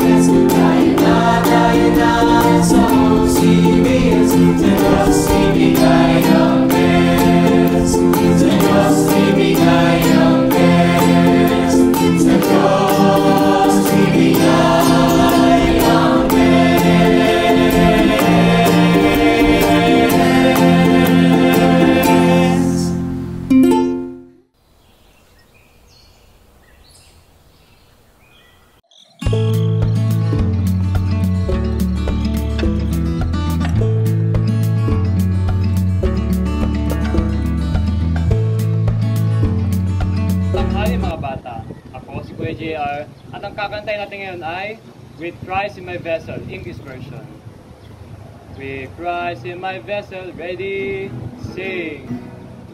tayo na sa OCBS. Sa Diyos ibigay ang best. Sa Diyos ibigay ang best. Sa Diyos ibigay ang best. Tanghali mga bata, ako si Kuya JR at ang kakantay natin ngayon ay With Christ in My Vessel, English version. With Christ in my vessel, ready, sing.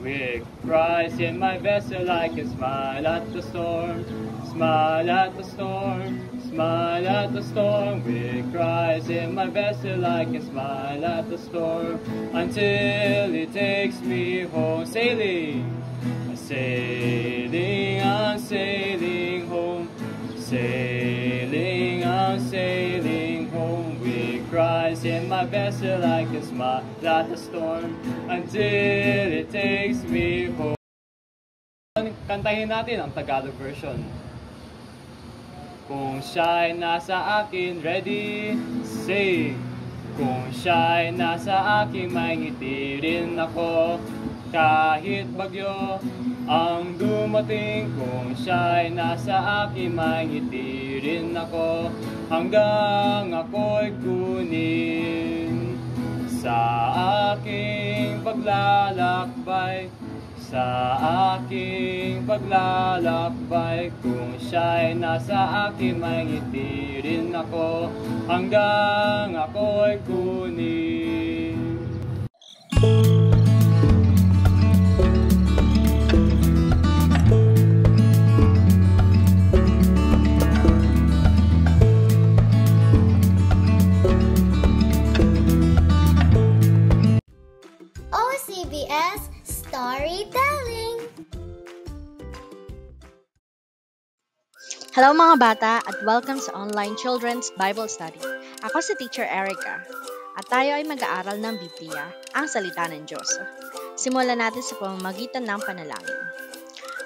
With Christ in my vessel, I can smile at the storm, smile at the storm, smile at the storm. With Christ in my vessel, I can smile at the storm until He takes me home, sailing. Sailing, I'm sailing home. Sailing, I'm sailing home. With Christ in my vessel, I can smile at the storm until it takes me home. Kantahin natin ang Tagalog version. Kung siya'y nasa akin, ready, sing. Kung siya'y nasa akin, may ngiti rin ako. Kahit bagyo ang dumating, kung siya'y nasa akin, may ngiti rin ako. Hanggang ako'y kunin sa aking paglalakbay, sa aking paglalakbay. Kung siya'y nasa akin, may ngiti rin ako. Hanggang ako'y kunin. OCBS Storytelling. Hello mga bata at welcome sa Online Children's Bible Study. Ako si Teacher Erica at tayo ay mag-aaral ng Biblia, ang salita ng Diyos. Simulan natin sa pamamagitan ng panalangin.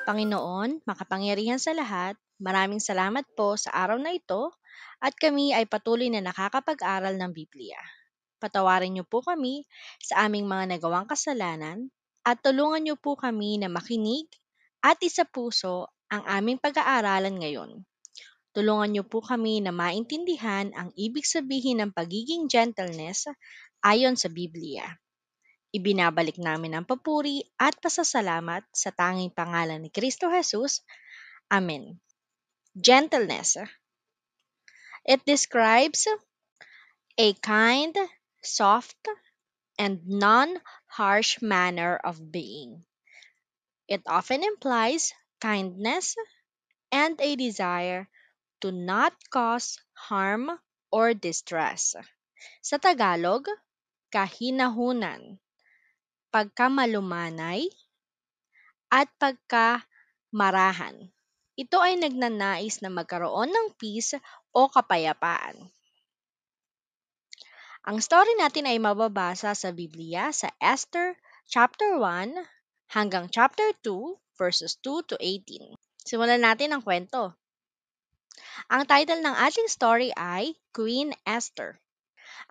Panginoon, makapangyarihan sa lahat, maraming salamat po sa araw na ito at kami ay patuloy na nakakapag-aral ng Biblia. Patawarin niyo po kami sa aming mga nagawang kasalanan at tulungan niyo po kami na makinig at isapuso ang aming pag-aaralan ngayon. Tulungan niyo po kami na maintindihan ang ibig sabihin ng pagiging gentleness ayon sa Biblia. Ibinabalik namin ang papuri at pasasalamat sa tanging pangalan ni Kristo Jesus. Amen. Gentleness. It describes a kind, soft, and non-harsh manner of being. It often implies kindness and a desire to not cause harm or distress. Sa Tagalog, kahinahunan, pagkamalumanay, at pagkamarahan. Ito ay nagnanais na magkaroon ng peace o kapayapaan. Ang story natin ay mababasa sa Biblia sa Esther chapter 1 hanggang chapter 2 verses 2 to 18. Simulan natin ang kwento. Ang title ng ating story ay Queen Esther.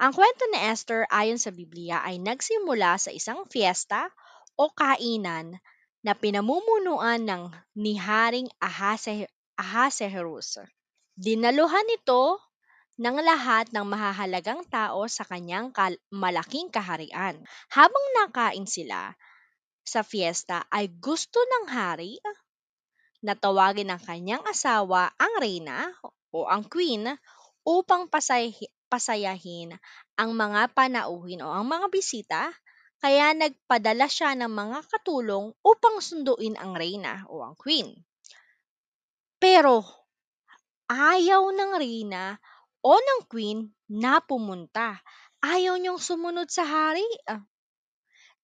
Ang kwento ni Esther ayon sa Biblia ay nagsimula sa isang fiesta o kainan na pinamumunuan ni Haring Ahasuerus. Dinaluhan ito ng lahat ng mahahalagang tao sa kanyang malaking kaharian. Habang nakain sila sa fiesta ay gusto ng hari na tawagin ng kanyang asawa ang reyna o ang queen upang pasayahin ang mga panauhin o ang mga bisita, kaya nagpadala siya ng mga katulong upang sunduin ang reyna o ang queen. Pero ayaw ng reyna o ng queen na pumunta. Ayaw niyong sumunod sa hari.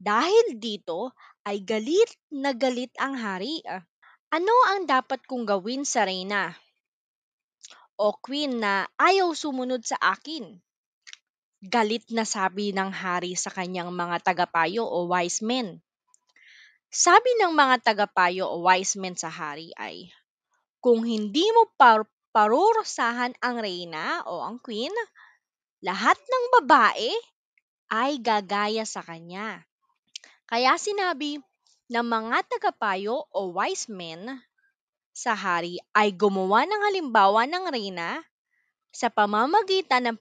Dahil dito ay galit na galit ang hari. Ano ang dapat kong gawin sa reyna o queen na ayaw sumunod sa akin? Galit na sabi ng hari sa kanyang mga tagapayo o wise men. Sabi ng mga tagapayo o wise men sa hari ay, kung hindi mo parurusahan ang reyna o ang queen, lahat ng babae ay gagaya sa kanya. Kaya sinabi ng mga tagapayo o wise men sa hari ay gumawa ng halimbawa ng reyna sa pamamagitan ng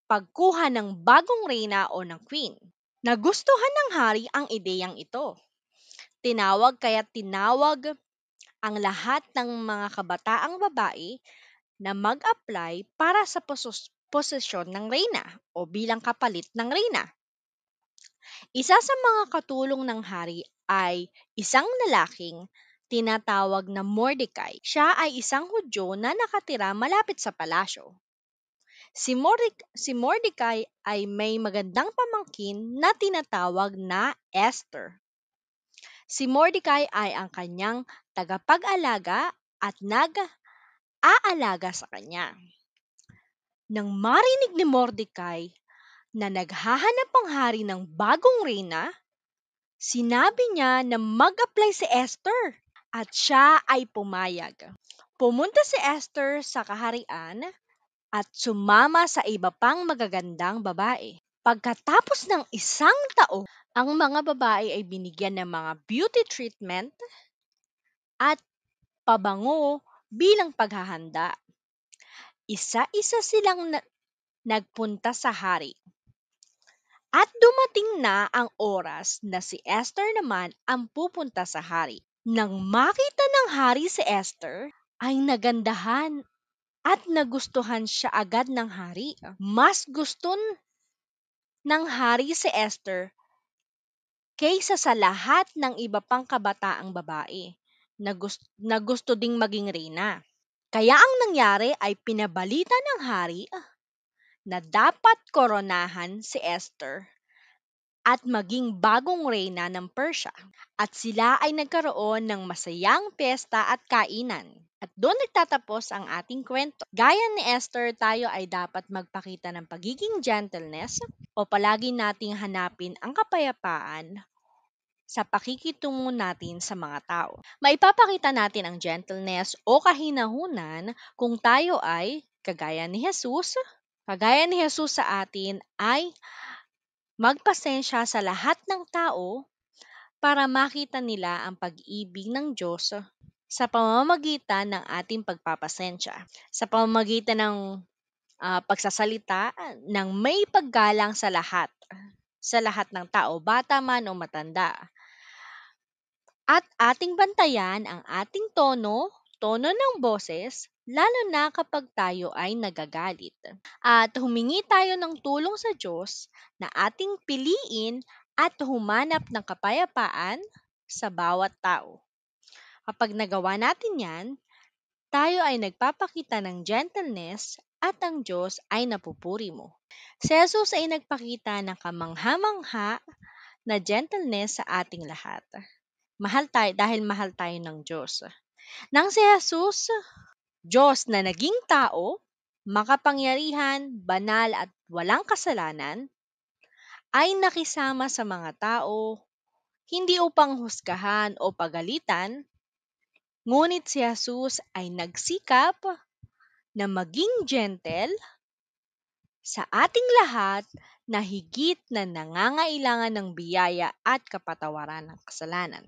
pagkuha ng bagong reyna o ng queen. Nagustuhan ng hari ang ideyang ito. Tinawag ang lahat ng mga kabataang babae na mag-apply para sa posisyon ng reyna o bilang kapalit ng reyna. Isa sa mga katulong ng hari ay isang lalaking tinatawag na Mordecai. Siya ay isang Hudyo na nakatira malapit sa palasyo. Si Mordecai ay may magandang pamangkin na tinatawag na Esther. Si Mordecai ay ang kanyang tagapag-alaga at nag-aalaga sa kanya. Nang marinig ni Mordecai na naghahanap ang hari ng bagong reyna, sinabi niya na mag-apply si Esther at siya ay pumayag. Pumunta si Esther sa kaharian at sumama sa iba pang magagandang babae. Pagkatapos ng isang taon, ang mga babae ay binigyan ng mga beauty treatment at pabango bilang paghahanda. Isa-isa silang nagpunta sa hari. At dumating na ang oras na si Esther naman ang pupunta sa hari. Nang makita ng hari si Esther, ay nagandahan at nagustuhan siya agad ng hari. Mas gusto ng hari si Esther kaysa sa lahat ng iba pang kabataang babae na gusto ding maging reyna. Kaya ang nangyari ay pinabalita ng hari na dapat koronahan si Esther at maging bagong reyna ng Persia. At sila ay nagkaroon ng masayang piyesta at kainan. At doon nagtatapos ang ating kwento. Gaya ni Esther, tayo ay dapat magpakita ng pagiging gentleness o palagi nating hanapin ang kapayapaan sa pakikitungo natin sa mga tao. Maipapakita natin ang gentleness o kahinahunan kung tayo ay kagaya ni Jesus. Kagaya ni Jesus sa atin ay magpasensya sa lahat ng tao para makita nila ang pag-ibig ng Diyos sa pamamagitan ng ating pagpapasensya. Sa pamamagitan ng pagsasalita ng may paggalang sa lahat ng tao, bata man o matanda. At ating bantayan ang ating tono ng boses, lalo na kapag tayo ay nagagalit. At humingi tayo ng tulong sa Diyos na ating piliin at humanap ng kapayapaan sa bawat tao. Kapag nagawa natin yan, tayo ay nagpapakita ng gentleness at ang Diyos ay napupuri mo. Si Jesus ay nagpakita ng kamangha-mangha na gentleness sa ating lahat. Dahil mahal tayo ng Diyos. Nang si Jesus, Diyos na naging tao, makapangyarihan, banal at walang kasalanan, ay nakisama sa mga tao, hindi upang husgahan o pagalitan, ngunit si Jesus ay nagsikap na maging gentle sa ating lahat na higit na nangangailangan ng biyaya at kapatawaran ng kasalanan.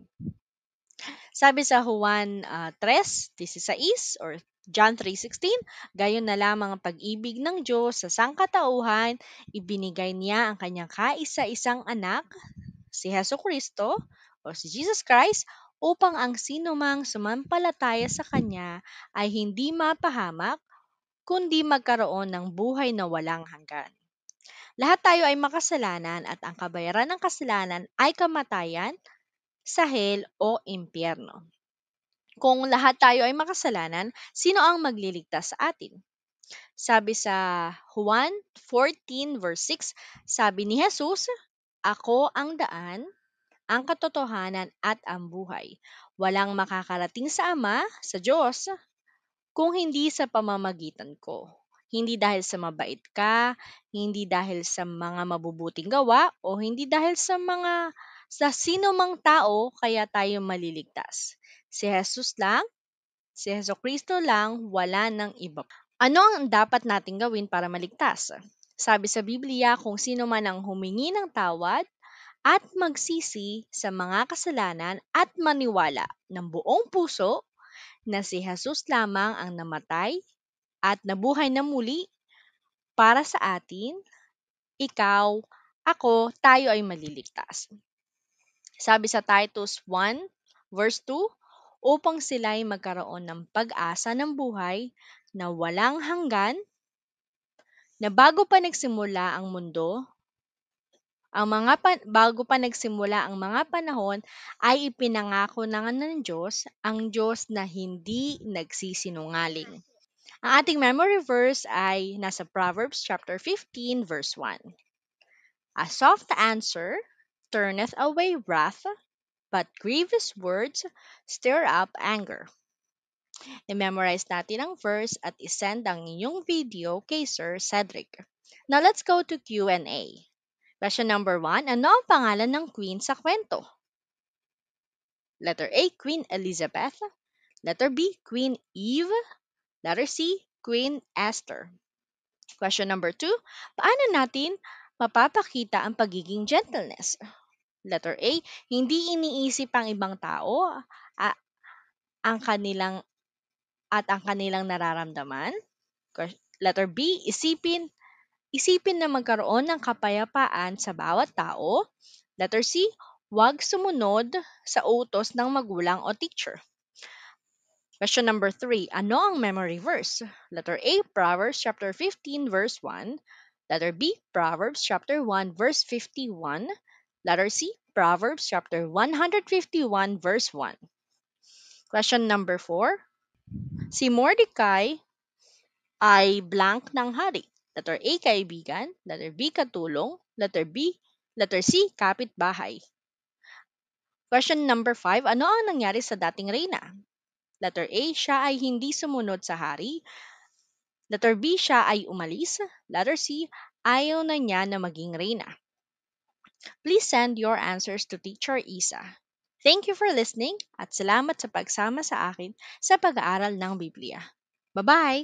Sabi sa Juan 3:16 or John 3:16, gayon na lamang ang pag-ibig ng Diyos sa sangkatauhan, ibinigay niya ang kanyang kaisa-isang anak, si Jesucristo o si Jesus Christ, upang ang sinumang sumampalataya sa kanya ay hindi mapahamak, kundi magkaroon ng buhay na walang hanggan. Lahat tayo ay makasalanan at ang kabayaran ng kasalanan ay kamatayan sa hell o impyerno. Kung lahat tayo ay makasalanan, sino ang magliligtas sa atin? Sabi sa Juan 14 verse 6, sabi ni Jesus, "Ako ang daan, ang katotohanan at ang buhay. Walang makakarating sa Ama, sa Diyos, kung hindi sa pamamagitan ko. Hindi dahil sa mabait ka, hindi dahil sa mga mabubuting gawa, o hindi dahil sa sino mang tao kaya tayo maliligtas. Si Jesus lang, si Kristo lang, wala nang iba. Ano ang dapat nating gawin para maligtas? Sabi sa Biblia, kung sino man ang humingi ng tawad at magsisi sa mga kasalanan at maniwala ng buong puso na si Jesus lamang ang namatay at nabuhay na muli para sa atin, ikaw, ako, tayo ay maliligtas. Sabi sa Titus 1, verse 2, upang sila ay magkaroon ng pag-asa ng buhay na walang hanggan, na bago pa nagsimula ang mundo, bago pa nagsimula ang mga panahon, ay ipinangako ng Diyos, ang Diyos na hindi nagsisinungaling. Ang ating memory verse ay nasa Proverbs chapter 15 verse 1. A soft answer turneth away wrath, but grievous words stir up anger. I-memorize natin ang verse at isend ang inyong video kay Sir Cedric. Now let's go to Q&A. Question number 1, ano ang pangalan ng queen sa kwento? Letter A, Queen Elizabeth. Letter B, Queen Eve. Letter C, Queen Esther. Question number 2, paano natin mapapakita ang pagiging gentleness? Letter A, hindi iniisip ang ibang tao ang kanilang nararamdaman. Letter B, isipin na magkaroon ng kapayapaan sa bawat tao. Letter C, huwag sumunod sa utos ng magulang o teacher. Question number 3, ano ang memory verse? Letter A, Proverbs chapter 15 verse 1. Letter B, Proverbs chapter 1 verse 51. Letter C, Proverbs chapter 151 verse 1. Question number 4, si Mordecai ay blank ng hari. Letter A, kaibigan. Letter B, katulong. Letter C, kapitbahay. Question number 5, ano ang nangyari sa dating reyna? Letter A, siya ay hindi sumunod sa hari. Letter B, siya ay umalis. Letter C, ayaw na niya na maging reyna. Please send your answers to Teacher Isa. Thank you for listening at salamat sa pagsama sa akin sa pag-aaral ng Biblia. Bye-bye!